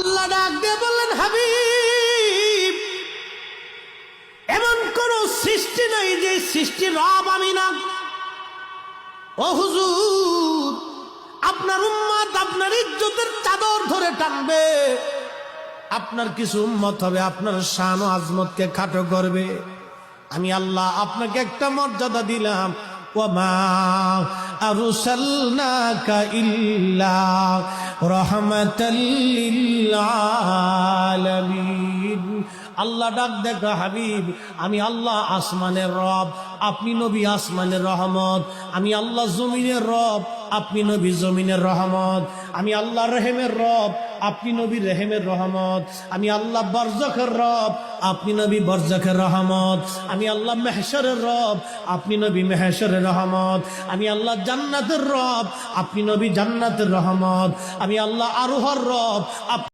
আল্লাহ ডাক দিয়ে বললেন, হাবিব, এমন কোন সৃষ্টি নাই যে সৃষ্টি রব আমি না। ও হুজুর, আপনার উম্মত আপনার ইজ্জতের চাদর ধরে টানবে, আপনার কিছু উম্মত হবে আপনার শান ও আজমতকে খাটো করবে। আমি আল্লাহ আপনাকে একটা মর্যাদা দিলাম, ওয়ামা আরসালনাকা ইল্লা রাহমাতাল লিল আলামিন। আল্লাহ ডাক দেখা, হাবিব, আমি আল্লাহ আসমানের রব, আপনি নবী আসমানের রহমত। আমি আল্লাহ জমিনের রব, আপনি নবী জমিনের রহমত। আমি আল্লাহ রহিমের রব, আপনি নবী রহিমের রহমত। আমি আল্লাহ বরজখের রব, আপনি নবী বরজখের রহমত। আমি আল্লাহ মেহশরের রব, আপনি নবী মেহশরের রহমত। আমি আল্লাহ জান্নাতের রব, আপনি নবী জান্নাতের রহমত। আমি আল্লাহ আরোহর রব,